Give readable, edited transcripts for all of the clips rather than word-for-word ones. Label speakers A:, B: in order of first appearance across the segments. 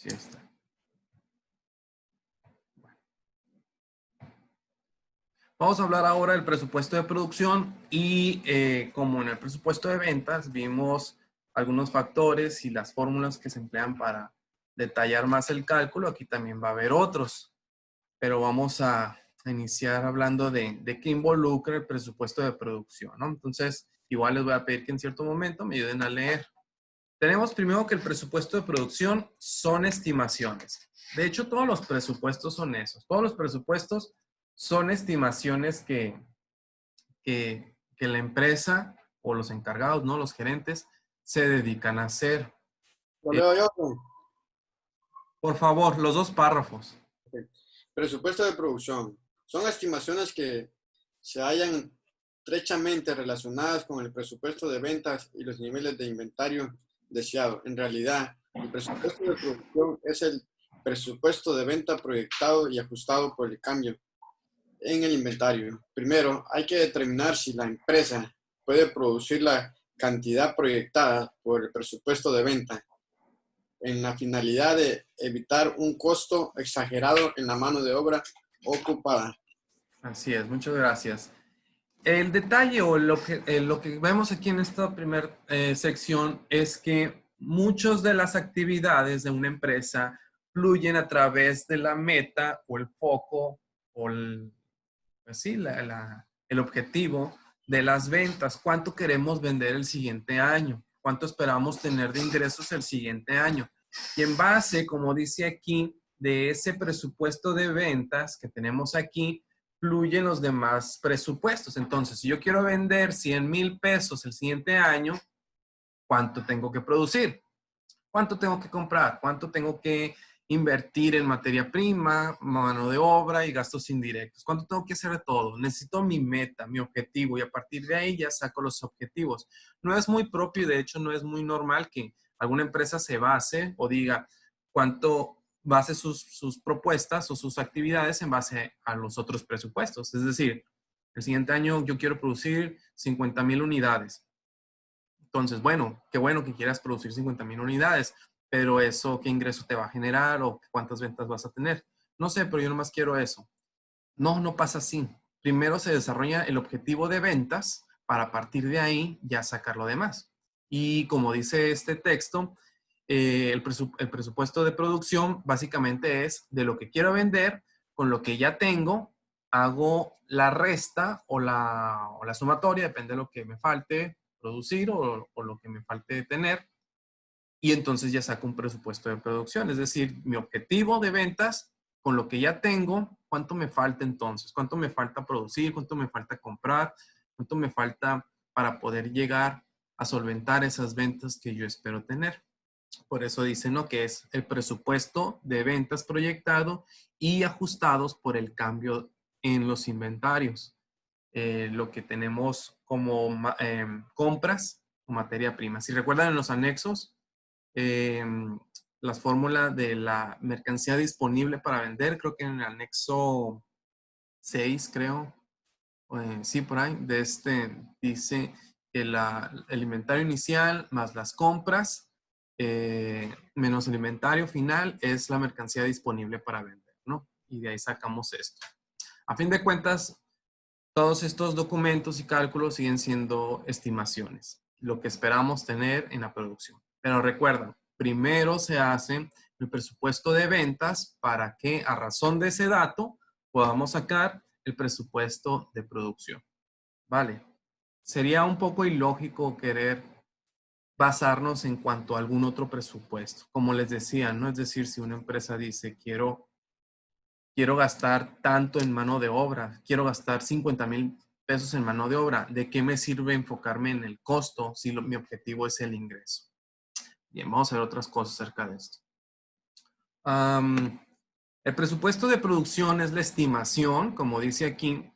A: Sí está. Vamos a hablar ahora del presupuesto de producción y como en el presupuesto de ventas vimos algunos factores y las fórmulas que se emplean para detallar más el cálculo, aquí también va a haber otros, pero vamos a iniciar hablando de qué involucra el presupuesto de producción, ¿no? Entonces, igual les voy a pedir que en cierto momento me ayuden a leer. Tenemos primero que el presupuesto de producción son estimaciones. De hecho, todos los presupuestos son esos. Todos los presupuestos son estimaciones que la empresa o los encargados, ¿no? Los gerentes se dedican a hacer.
B: Lo
A: Eh,
B: leo yo.
A: por favor, los dos párrafos.
B: Ok. Presupuesto de producción. Son estimaciones que se hallan estrechamente relacionadas con el presupuesto de ventas y los niveles de inventario deseado. En realidad, el presupuesto de producción es el presupuesto de venta proyectado y ajustado por el cambio en el inventario. Primero, hay que determinar si la empresa puede producir la cantidad proyectada por el presupuesto de venta en la finalidad de evitar un costo exagerado en la mano de obra ocupada.
A: Así es, muchas gracias. El detalle o lo que vemos aquí en esta primera sección es que muchas de las actividades de una empresa fluyen a través de la meta o el foco o pues sí, el objetivo de las ventas. ¿Cuánto queremos vender el siguiente año? ¿Cuánto esperamos tener de ingresos el siguiente año? Y en base, como dice aquí, de ese presupuesto de ventas que tenemos aquí, fluyen los demás presupuestos. Entonces, si yo quiero vender 100,000 pesos el siguiente año, ¿cuánto tengo que producir? ¿Cuánto tengo que comprar? ¿Cuánto tengo que invertir en materia prima, mano de obra y gastos indirectos? ¿Cuánto tengo que hacer de todo? Necesito mi meta, mi objetivo, y a partir de ahí ya saco los objetivos. No es muy propio y de hecho no es muy normal que alguna empresa se base o diga cuánto base sus propuestas o sus actividades en base a los otros presupuestos. Es decir, el siguiente año yo quiero producir 50,000 unidades. Entonces, bueno que quieras producir 50,000 unidades, pero eso, ¿qué ingreso te va a generar o cuántas ventas vas a tener? No sé, pero yo nomás quiero eso. No, no pasa así. Primero se desarrolla el objetivo de ventas para a partir de ahí ya sacar lo demás. Y como dice este texto, el presupuesto de producción básicamente es de lo que quiero vender con lo que ya tengo, hago la resta o la sumatoria, depende de lo que me falte producir o lo que me falte tener, y entonces ya saco un presupuesto de producción, es decir, mi objetivo de ventas con lo que ya tengo, cuánto me falta entonces, cuánto me falta producir, cuánto me falta comprar, cuánto me falta para poder llegar a solventar esas ventas que yo espero tener. Por eso dicen, ¿no? Que es el presupuesto de ventas proyectado y ajustados por el cambio en los inventarios. Lo que tenemos como compras o materia prima. Si recuerdan en los anexos, eh, las fórmulas de la mercancía disponible para vender, creo que en el anexo 6 creo, sí, por ahí, de dice que el inventario inicial más las compras menos el inventario final es la mercancía disponible para vender, ¿no? Y de ahí sacamos esto. A fin de cuentas, todos estos documentos y cálculos siguen siendo estimaciones, lo que esperamos tener en la producción. Pero recuerda, primero se hace el presupuesto de ventas para que a razón de ese dato podamos sacar el presupuesto de producción. Vale. Sería un poco ilógico querer basarnos en cuanto a algún otro presupuesto. Como les decía, ¿no? Es decir, si una empresa dice, quiero gastar tanto en mano de obra, quiero gastar 50,000 pesos en mano de obra, ¿de qué me sirve enfocarme en el costo si mi objetivo es el ingreso? Bien, vamos a ver otras cosas acerca de esto. El presupuesto de producción es la estimación, como dice aquí,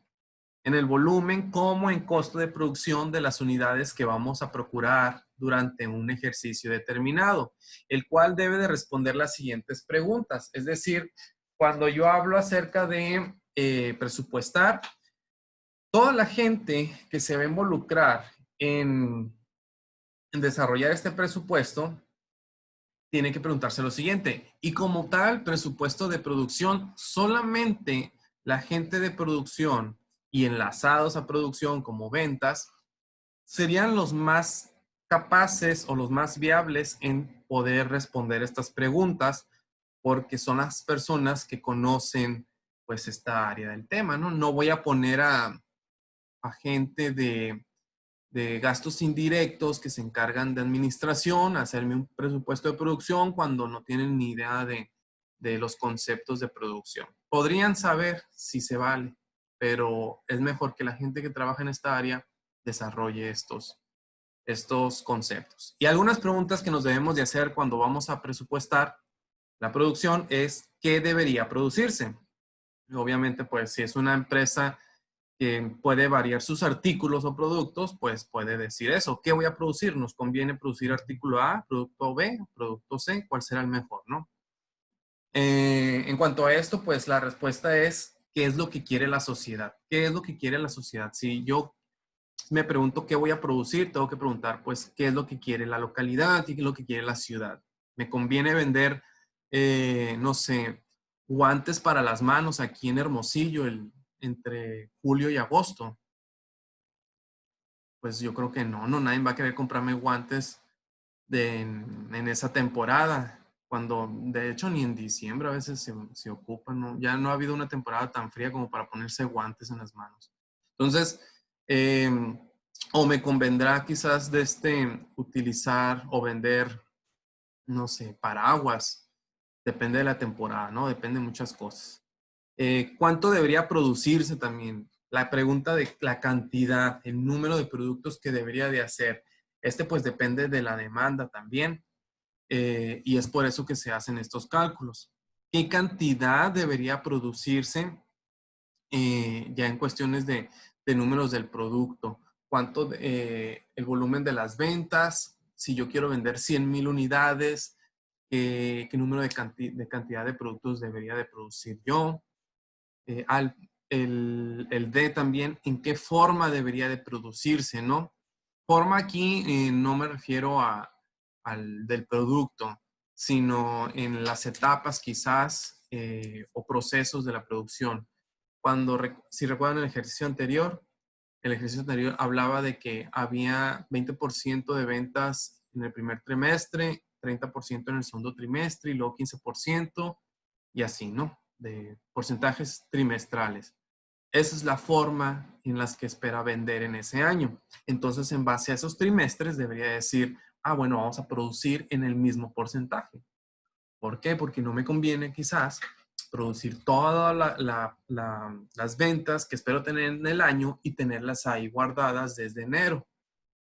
A: en el volumen como en costo de producción de las unidades que vamos a procurar durante un ejercicio determinado, el cual debe de responder las siguientes preguntas. Es decir, cuando yo hablo acerca de presupuestar, toda la gente que se va a involucrar en desarrollar este presupuesto tiene que preguntarse lo siguiente. Y como tal, presupuesto de producción, solamente la gente de producción y enlazados a producción como ventas serían los más capaces o los más viables en poder responder estas preguntas porque son las personas que conocen pues esta área del tema, ¿no? No voy a poner a gente de gastos indirectos que se encargan de administración, hacerme un presupuesto de producción cuando no tienen ni idea de los conceptos de producción. Podrían saber si se vale, pero es mejor que la gente que trabaja en esta área desarrolle estos conceptos. Y algunas preguntas que nos debemos de hacer cuando vamos a presupuestar la producción es ¿qué debería producirse? Obviamente, pues si es una empresa que puede variar sus artículos o productos, pues puede decir eso. ¿Qué voy a producir? ¿Nos conviene producir artículo A, producto B, producto C? ¿Cuál será el mejor, no? En cuanto a esto, pues la respuesta es ¿qué es lo que quiere la sociedad? ¿Qué es lo que quiere la sociedad? Si yo me pregunto qué voy a producir, tengo que preguntar, pues, qué es lo que quiere la localidad, qué es lo que quiere la ciudad. Me conviene vender, no sé, guantes para las manos aquí en Hermosillo entre julio y agosto. Pues yo creo que no, nadie va a querer comprarme guantes en esa temporada, cuando de hecho ni en diciembre a veces se ocupan, ¿no? Ya no ha habido una temporada tan fría como para ponerse guantes en las manos. Entonces, eh, o me convendrá quizás utilizar o vender, no sé, paraguas, depende de la temporada, ¿no? Depende de muchas cosas. ¿Cuánto debería producirse también? La pregunta de la cantidad, el número de productos que debería de hacer. Pues depende de la demanda también y es por eso que se hacen estos cálculos. ¿Qué cantidad debería producirse ya en cuestiones de números del producto? ¿Cuánto el volumen de las ventas? Si yo quiero vender 100,000 unidades, ¿qué número de cantidad de productos debería de producir yo? eh, al, el D también, en qué forma debería de producirse, ¿no? Forma aquí no me refiero al del producto, sino en las etapas quizás o procesos de la producción. Si recuerdan el ejercicio anterior hablaba de que había 20% de ventas en el primer trimestre, 30% en el segundo trimestre y luego 15% y así, ¿no? De porcentajes trimestrales. Esa es la forma en las que espera vender en ese año. Entonces, en base a esos trimestres, debería decir, bueno, vamos a producir en el mismo porcentaje. ¿Por qué? Porque no me conviene quizás producir todas las ventas que espero tener en el año y tenerlas ahí guardadas desde enero,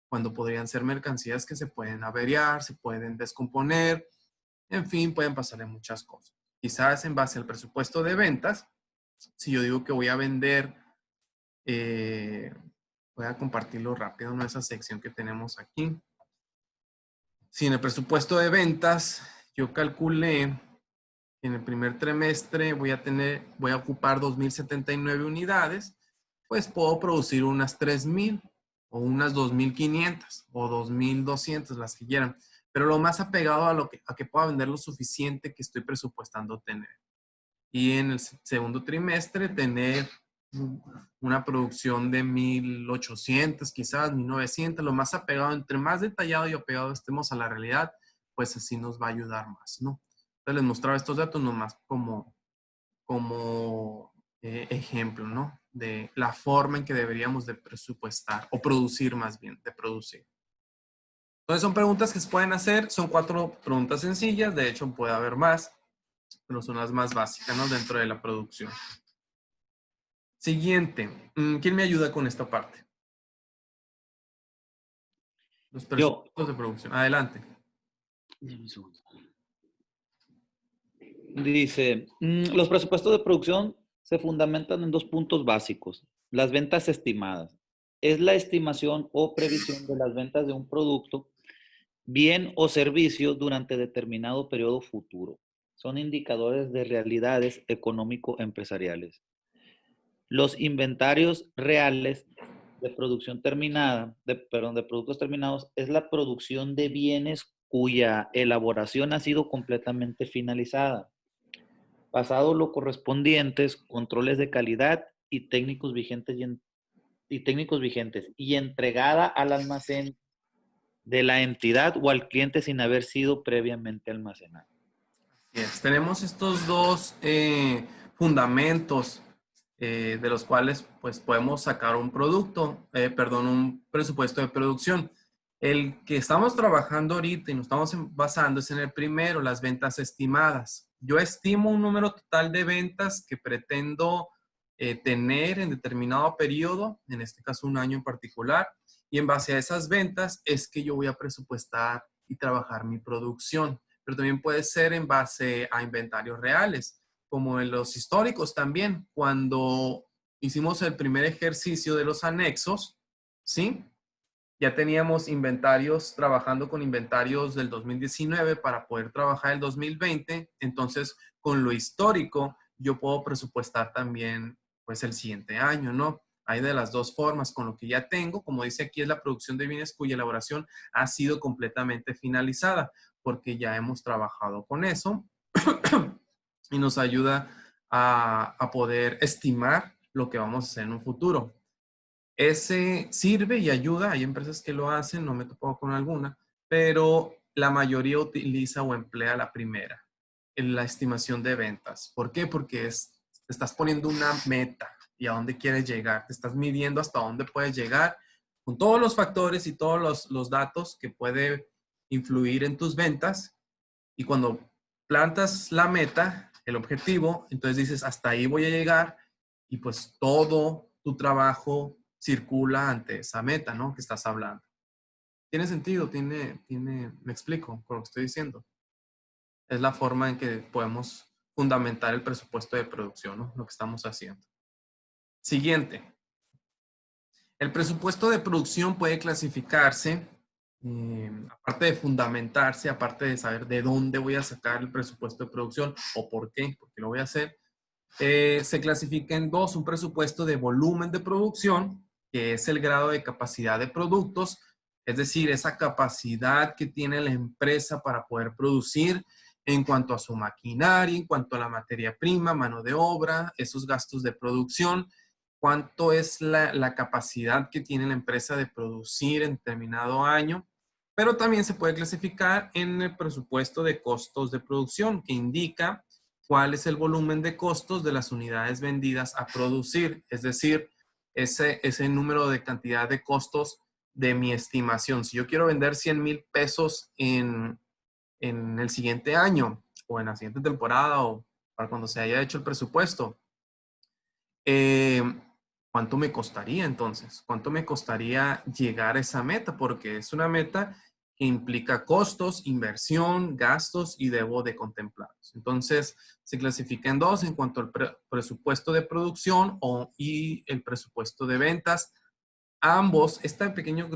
A: cuando podrían ser mercancías que se pueden averiar, se pueden descomponer, en fin, pueden pasarle muchas cosas. Quizás en base al presupuesto de ventas, si yo digo que voy a vender, voy a compartirlo rápido, ¿no? Esa sección que tenemos aquí. Si en el presupuesto de ventas yo calculé en el primer trimestre voy a ocupar 2,079 unidades, pues puedo producir unas 3,000 o unas 2,500 o 2,200, las que quieran. Pero lo más apegado a que pueda vender lo suficiente que estoy presupuestando tener. Y en el segundo trimestre tener una producción de 1,800, quizás 1,900, lo más apegado, entre más detallado y apegado estemos a la realidad, pues así nos va a ayudar más, ¿no? Entonces les mostraba estos datos nomás como ejemplo, ¿no? De la forma en que deberíamos de presupuestar o producir más bien, de producir. Entonces son preguntas que se pueden hacer, son 4 preguntas sencillas, de hecho puede haber más, pero son las más básicas, ¿no? Dentro de la producción. Siguiente, ¿quién me ayuda con esta parte? Los
C: Yo.
A: presupuestos de producción. Adelante.
C: Dice, los presupuestos de producción se fundamentan en dos puntos básicos. Las ventas estimadas. Es la estimación o previsión de las ventas de un producto, bien o servicio durante determinado periodo futuro. Son indicadores de realidades económico-empresariales. Los inventarios reales de producción terminada, de productos terminados, es la producción de bienes cuya elaboración ha sido completamente finalizada, pasado lo correspondientes controles de calidad y técnicos vigentes y entregada al almacén de la entidad o al cliente sin haber sido previamente almacenada.
A: Yes. Tenemos estos dos fundamentos de los cuales pues podemos sacar un producto, un presupuesto de producción. El que estamos trabajando ahorita y nos estamos basando es en el primero, las ventas estimadas. Yo estimo un número total de ventas que pretendo tener en determinado periodo, en este caso un año en particular, y en base a esas ventas es que yo voy a presupuestar y trabajar mi producción. Pero también puede ser en base a inventarios reales, como en los históricos también. Cuando hicimos el primer ejercicio de los anexos, ¿sí? Ya teníamos inventarios, trabajando con inventarios del 2019 para poder trabajar el 2020. Entonces, con lo histórico, yo puedo presupuestar también, pues, el siguiente año, ¿no? Hay de las dos formas, con lo que ya tengo, como dice aquí, es la producción de bienes cuya elaboración ha sido completamente finalizada, porque ya hemos trabajado con eso y nos ayuda a poder estimar lo que vamos a hacer en un futuro. Ese sirve y ayuda, hay empresas que lo hacen, no me he topado con alguna, pero la mayoría utiliza o emplea la primera, en la estimación de ventas. ¿Por qué? Porque te estás poniendo una meta y a dónde quieres llegar, te estás midiendo hasta dónde puedes llegar con todos los factores y todos los datos que puede influir en tus ventas. Y cuando plantas la meta, el objetivo, entonces dices, hasta ahí voy a llegar y pues todo tu trabajo circula ante esa meta, ¿no? Que estás hablando. ¿Tiene sentido? Me explico por lo que estoy diciendo. Es la forma en que podemos fundamentar el presupuesto de producción, ¿no? Lo que estamos haciendo. Siguiente. El presupuesto de producción puede clasificarse, aparte de fundamentarse, aparte de saber de dónde voy a sacar el presupuesto de producción o por qué lo voy a hacer, se clasifica en dos: un presupuesto de volumen de producción, que es el grado de capacidad de productos, es decir, esa capacidad que tiene la empresa para poder producir en cuanto a su maquinaria, en cuanto a la materia prima, mano de obra, esos gastos de producción, cuánto es la capacidad que tiene la empresa de producir en determinado año. Pero también se puede clasificar en el presupuesto de costos de producción, que indica cuál es el volumen de costos de las unidades vendidas a producir, es decir, ese número de cantidad de costos de mi estimación. Si yo quiero vender 100,000 pesos en el siguiente año o en la siguiente temporada o para cuando se haya hecho el presupuesto, eh, ¿cuánto me costaría entonces? ¿Cuánto me costaría llegar a esa meta? Porque es una meta que implica costos, inversión, gastos y debo de contemplarlos. Entonces, se clasifica en dos en cuanto al presupuesto de producción y el presupuesto de ventas. Ambos, este pequeño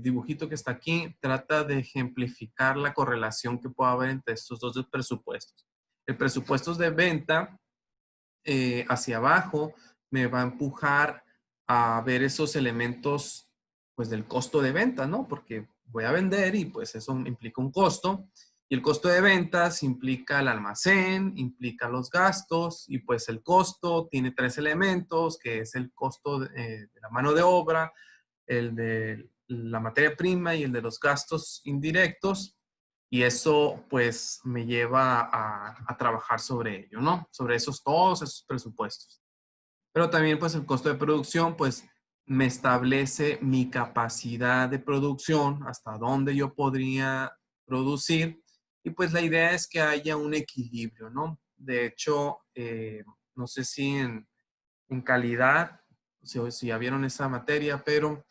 A: dibujito que está aquí, trata de ejemplificar la correlación que puede haber entre estos dos presupuestos. El presupuesto de venta hacia abajo me va a empujar a ver esos elementos pues del costo de venta, ¿no? Porque voy a vender y pues eso implica un costo. Y el costo de ventas implica el almacén, implica los gastos y pues el costo tiene tres elementos, que es el costo de la mano de obra, el de la materia prima y el de los gastos indirectos. Y eso pues me lleva a trabajar sobre ello, ¿no? Sobre todos esos presupuestos. Pero también pues el costo de producción pues me establece mi capacidad de producción, hasta dónde yo podría producir. Y pues la idea es que haya un equilibrio, ¿no? De hecho, no sé si en calidad, si ya vieron esa materia, pero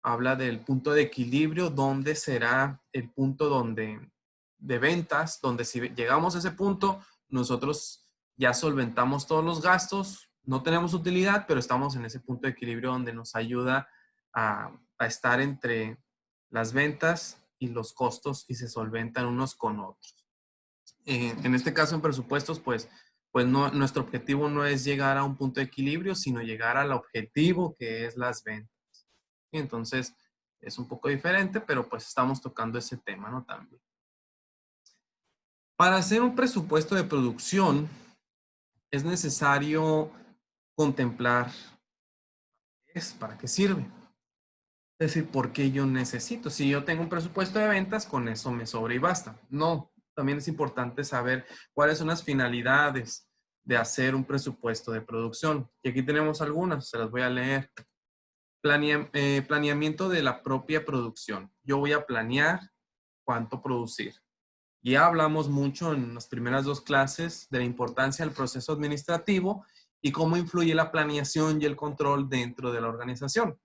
A: habla del punto de equilibrio, donde será el punto de ventas, donde si llegamos a ese punto, nosotros ya solventamos todos los gastos, no tenemos utilidad, pero estamos en ese punto de equilibrio donde nos ayuda a estar entre las ventas y los costos y se solventan unos con otros. En este caso, en presupuestos, pues no, nuestro objetivo no es llegar a un punto de equilibrio, sino llegar al objetivo que es las ventas. Y entonces es un poco diferente, pero pues estamos tocando ese tema, ¿no? También. Para hacer un presupuesto de producción es necesario contemplar para qué sirve. Es decir, ¿por qué yo necesito? Si yo tengo un presupuesto de ventas, con eso me sobra y basta. No, también es importante saber cuáles son las finalidades de hacer un presupuesto de producción. Y aquí tenemos algunas, se las voy a leer. Planeamiento de la propia producción. Yo voy a planear cuánto producir. Ya hablamos mucho en las primeras dos clases de la importancia del proceso administrativo y cómo influye la planeación y el control dentro de la organización.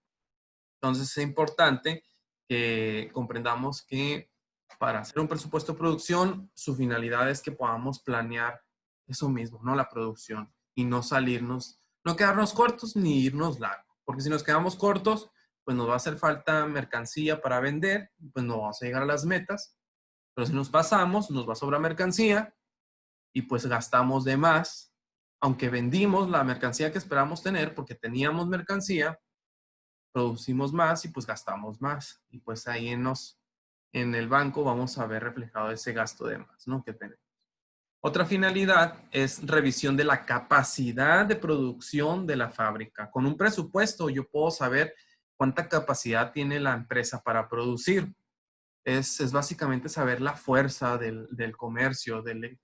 A: Entonces es importante que comprendamos que para hacer un presupuesto de producción, su finalidad es que podamos planear eso mismo, ¿no? La producción y no salirnos, no quedarnos cortos ni irnos largos. Porque si nos quedamos cortos, pues nos va a hacer falta mercancía para vender, pues no vamos a llegar a las metas. Pero si nos pasamos, nos va a sobrar mercancía y pues gastamos de más, aunque vendimos la mercancía que esperamos tener porque teníamos mercancía, producimos más y pues gastamos más. Y pues ahí en el banco vamos a ver reflejado ese gasto de más, ¿no? Que tenemos. Otra finalidad es revisión de la capacidad de producción de la fábrica. Con un presupuesto yo puedo saber cuánta capacidad tiene la empresa para producir. Es básicamente saber la fuerza del comercio, del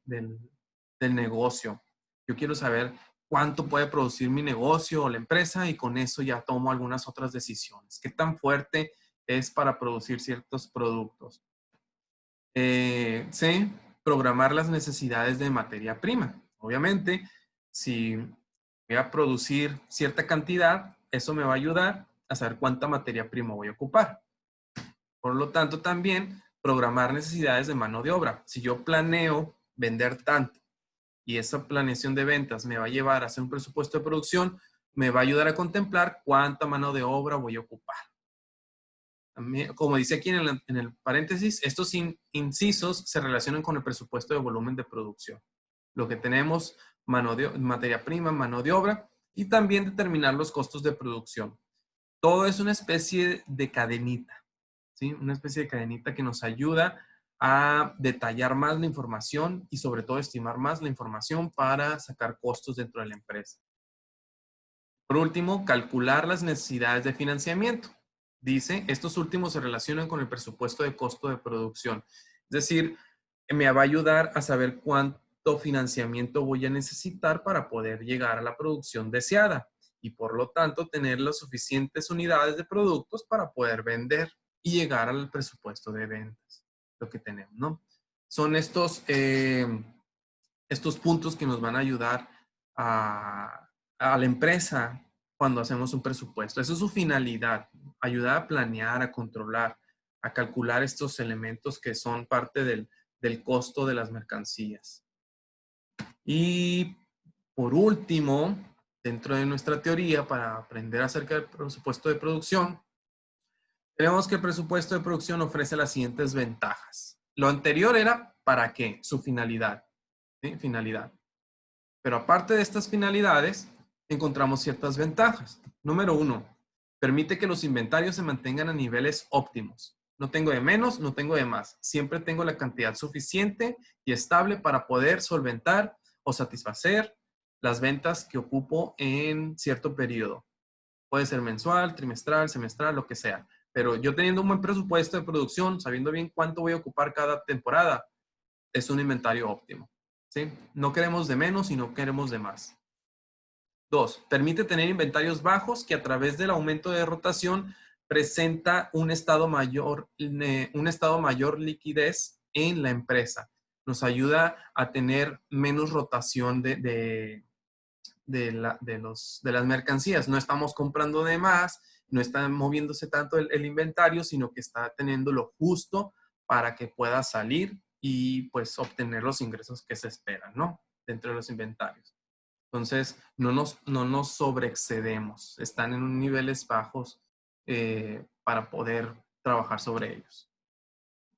A: negocio. Yo quiero saber cuánto puede producir mi negocio o la empresa y con eso ya tomo algunas otras decisiones. ¿Qué tan fuerte es para producir ciertos productos? Sí, programar las necesidades de materia prima. Obviamente, si voy a producir cierta cantidad, eso me va a ayudar a saber cuánta materia prima voy a ocupar. Por lo tanto, también programar necesidades de mano de obra. Si yo planeo vender tanto y esa planeación de ventas me va a llevar a hacer un presupuesto de producción, me va a ayudar a contemplar cuánta mano de obra voy a ocupar. También, como dice aquí en el paréntesis, estos incisos se relacionan con el presupuesto de volumen de producción. Lo que tenemos, materia prima, mano de obra, y también determinar los costos de producción. Todo es una especie de cadenita, ¿sí? Una especie de cadenita que nos ayuda a detallar más la información y sobre todo estimar más la información para sacar costos dentro de la empresa. Por último, calcular las necesidades de financiamiento. Dice, estos últimos se relacionan con el presupuesto de costo de producción. Es decir, me va a ayudar a saber cuánto financiamiento voy a necesitar para poder llegar a la producción deseada y por lo tanto tener las suficientes unidades de productos para poder vender y llegar al presupuesto de ventas, lo que tenemos, ¿no? Son estos puntos que nos van a ayudar a la empresa cuando hacemos un presupuesto. Esa es su finalidad, ayudar a planear, a controlar, a calcular estos elementos que son parte del costo de las mercancías. Y por último, dentro de nuestra teoría para aprender acerca del presupuesto de producción, tenemos que el presupuesto de producción ofrece las siguientes ventajas. Lo anterior era ¿para qué? Su finalidad. ¿Sí? Finalidad. Pero aparte de estas finalidades, encontramos ciertas ventajas. Número 1, permite que los inventarios se mantengan a niveles óptimos. No tengo de menos, no tengo de más. Siempre tengo la cantidad suficiente y estable para poder solventar o satisfacer las ventas que ocupo en cierto periodo. Puede ser mensual, trimestral, semestral, lo que sea. Pero yo teniendo un buen presupuesto de producción, sabiendo bien cuánto voy a ocupar cada temporada, es un inventario óptimo. ¿Sí? No queremos de menos y no queremos de más. 2, permite tener inventarios bajos que a través del aumento de rotación presenta un estado mayor liquidez en la empresa. Nos ayuda a tener menos rotación de las mercancías. No estamos comprando de más, no está moviéndose tanto el inventario, sino que está teniendo lo justo para que pueda salir y pues obtener los ingresos que se esperan, ¿no? Dentro de los inventarios. Entonces, no nos sobreexcedemos. Están en niveles bajos para poder trabajar sobre ellos.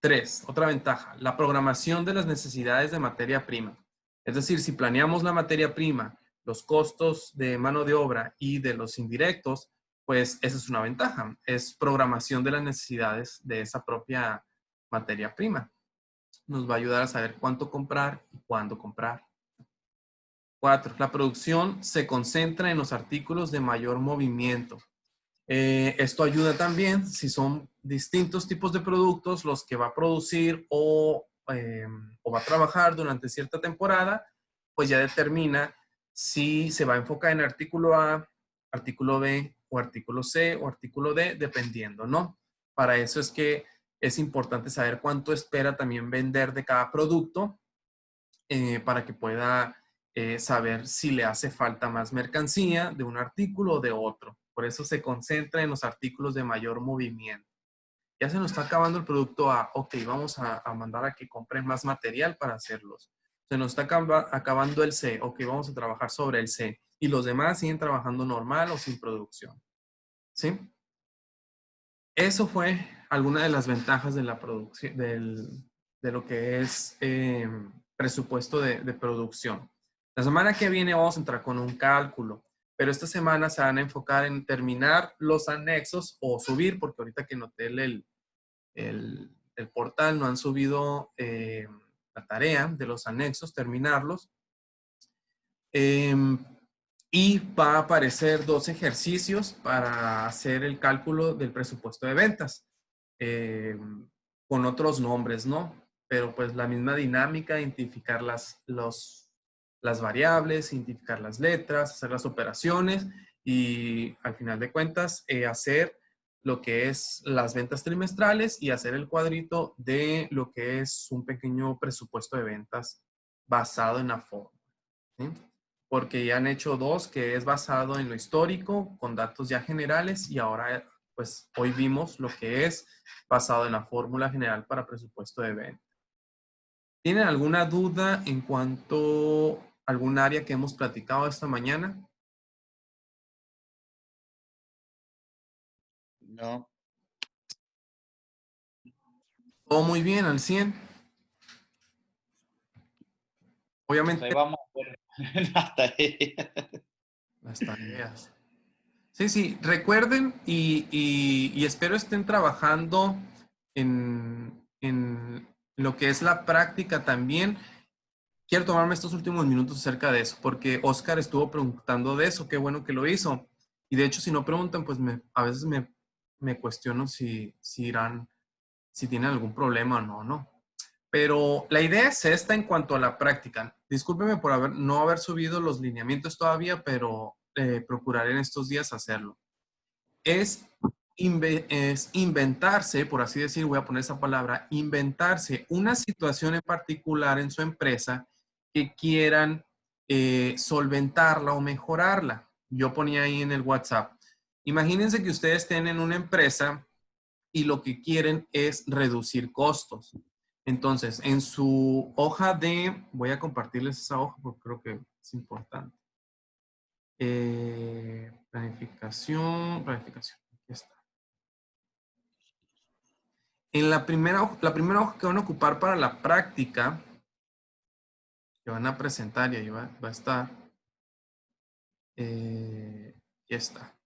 A: 3, otra ventaja, la programación de las necesidades de materia prima. Es decir, si planeamos la materia prima, los costos de mano de obra y de los indirectos, pues esa es una ventaja. Es programación de las necesidades de esa propia materia prima. nos va a ayudar a saber cuánto comprar y cuándo comprar. 4. La producción se concentra en los artículos de mayor movimiento. Esto ayuda también si son distintos tipos de productos los que va a producir o va a trabajar durante cierta temporada, pues ya determina si se va a enfocar en artículo A, artículo B o artículo C o artículo D, dependiendo, ¿no? Para eso es que es importante saber cuánto espera también vender de cada producto para que pueda saber si le hace falta más mercancía de un artículo o de otro. Por eso se concentra en los artículos de mayor movimiento. Ya se nos está acabando el producto A. Ok, vamos a mandar a que compren más material para hacerlos. Se nos está acabando el C. Ok, vamos a trabajar sobre el C. Y los demás siguen trabajando normal o sin producción. ¿Sí? Eso fue alguna de las ventajas de la producción, de lo que es presupuesto de producción. La semana que viene vamos a entrar con un cálculo, pero esta semana se van a enfocar en terminar los anexos o subir, porque ahorita que noté el portal no han subido la tarea de los anexos, terminarlos. Y va a aparecer 2 ejercicios para hacer el cálculo del presupuesto de ventas, con otros nombres, ¿no? Pero pues la misma dinámica, identificar las variables, identificar las letras, hacer las operaciones y al final de cuentas hacer lo que es las ventas trimestrales y hacer el cuadrito de lo que es un pequeño presupuesto de ventas basado en la fórmula, ¿sí? Porque ya han hecho 2 que es basado en lo histórico con datos ya generales y ahora pues hoy vimos lo que es basado en la fórmula general para presupuesto de venta. ¿Tienen alguna duda en cuanto a algún área que hemos platicado esta mañana?
C: No.
A: Todo muy bien, al 100. Obviamente
C: Ahí vamos a ver las tareas.
A: las tareas. Sí, sí, recuerden y espero estén trabajando en lo que es la práctica también. Quiero tomarme estos últimos minutos acerca de eso, porque Oscar estuvo preguntando de eso, qué bueno que lo hizo. Y de hecho, si no preguntan, pues a veces me cuestiono si tienen algún problema o no, ¿no? Pero la idea es esta en cuanto a la práctica. Discúlpeme por no haber subido los lineamientos todavía, pero procuraré en estos días hacerlo. Es inventarse, por así decir, voy a poner esa palabra, inventarse una situación en particular en su empresa que quieran solventarla o mejorarla. Yo ponía ahí en el WhatsApp. Imagínense que ustedes tienen una empresa y lo que quieren es reducir costos. Entonces, en su hoja voy a compartirles esa hoja porque creo que es importante. Planificación, aquí está. En la primera hoja que van a ocupar para la práctica, que van a presentar y ahí va a estar, aquí está.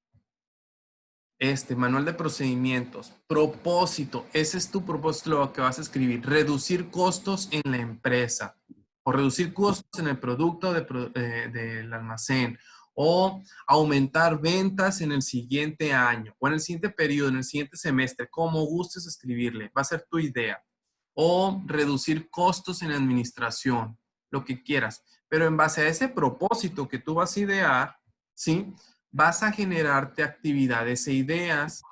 A: Manual de procedimientos, propósito, ese es tu propósito, lo que vas a escribir, reducir costos en la empresa o reducir costos en el producto del almacén o aumentar ventas en el siguiente año o en el siguiente periodo, en el siguiente semestre, como gustes escribirle, va a ser tu idea. O reducir costos en administración, lo que quieras. Pero en base a ese propósito que tú vas a idear, ¿sí? Vas a generarte actividades e ideas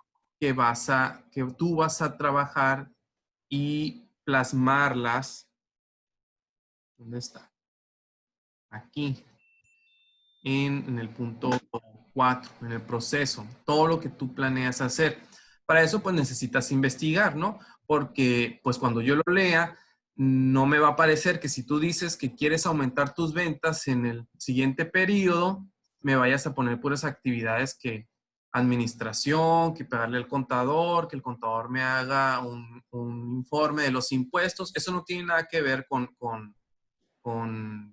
A: que tú vas a trabajar y plasmarlas. ¿Dónde está? Aquí, en el punto 4, en el proceso, todo lo que tú planeas hacer. Para eso, pues necesitas investigar, ¿no? Porque, pues cuando yo lo lea, no me va a parecer que si tú dices que quieres aumentar tus ventas en el siguiente periodo, me vayas a poner puras actividades que administración, que pagarle al contador, que el contador me haga un informe de los impuestos. Eso no tiene nada que ver con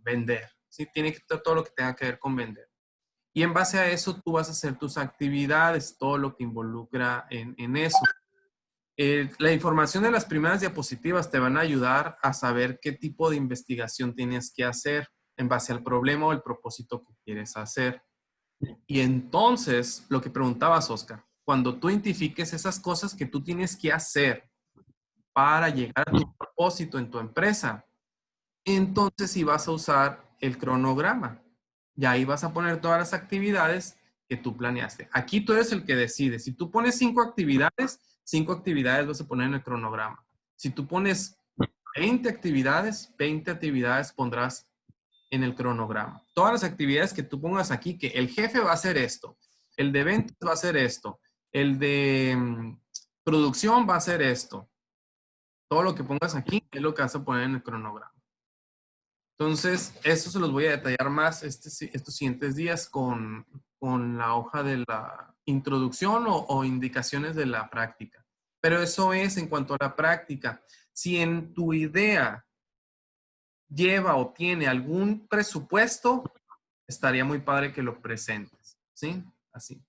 A: vender, ¿sí? Tiene que ser todo lo que tenga que ver con vender. Y en base a eso, tú vas a hacer tus actividades, todo lo que involucra en eso. La información de las primeras diapositivas te van a ayudar a saber qué tipo de investigación tienes que hacer en base al problema o el propósito que quieres hacer. Y entonces, lo que preguntabas, Oscar, cuando tú identifiques esas cosas que tú tienes que hacer para llegar a tu propósito en tu empresa, entonces sí vas a usar el cronograma. Y ahí vas a poner todas las actividades que tú planeaste. Aquí tú eres el que decide. Si tú pones 5 actividades vas a poner en el cronograma. Si tú pones 20 actividades pondrás en el cronograma. Todas las actividades que tú pongas aquí, que el jefe va a hacer esto, el de ventas va a hacer esto, el de producción va a hacer esto. Todo lo que pongas aquí es lo que vas a poner en el cronograma. Entonces, eso se los voy a detallar más estos siguientes días con la hoja de la introducción o indicaciones de la práctica. Pero eso es en cuanto a la práctica. Si en tu idea lleva o tiene algún presupuesto, estaría muy padre que lo presentes, ¿sí? Así.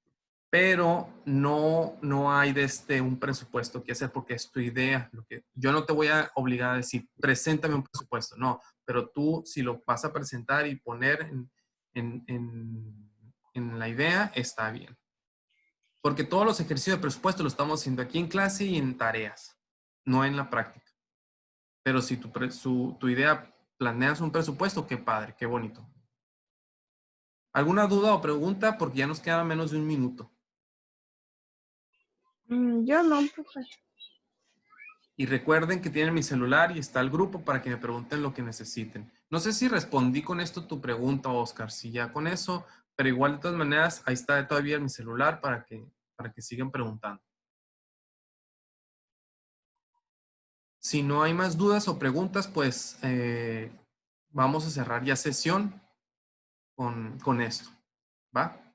A: Pero no hay un presupuesto que hacer porque es tu idea. Yo no te voy a obligar a decir, preséntame un presupuesto, no, pero tú si lo vas a presentar y poner en la idea, está bien. Porque todos los ejercicios de presupuesto los estamos haciendo aquí en clase y en tareas, no en la práctica. Pero si tu idea planeas un presupuesto, qué padre, qué bonito. ¿Alguna duda o pregunta? Porque ya nos queda menos de un minuto.
D: Yo no, profe.
A: Y recuerden que tienen mi celular y está el grupo para que me pregunten lo que necesiten. No sé si respondí con esto tu pregunta, Oscar, si ya con eso, pero igual de todas maneras, ahí está todavía mi celular para que sigan preguntando. Si no hay más dudas o preguntas, pues vamos a cerrar ya sesión con esto. ¿Va?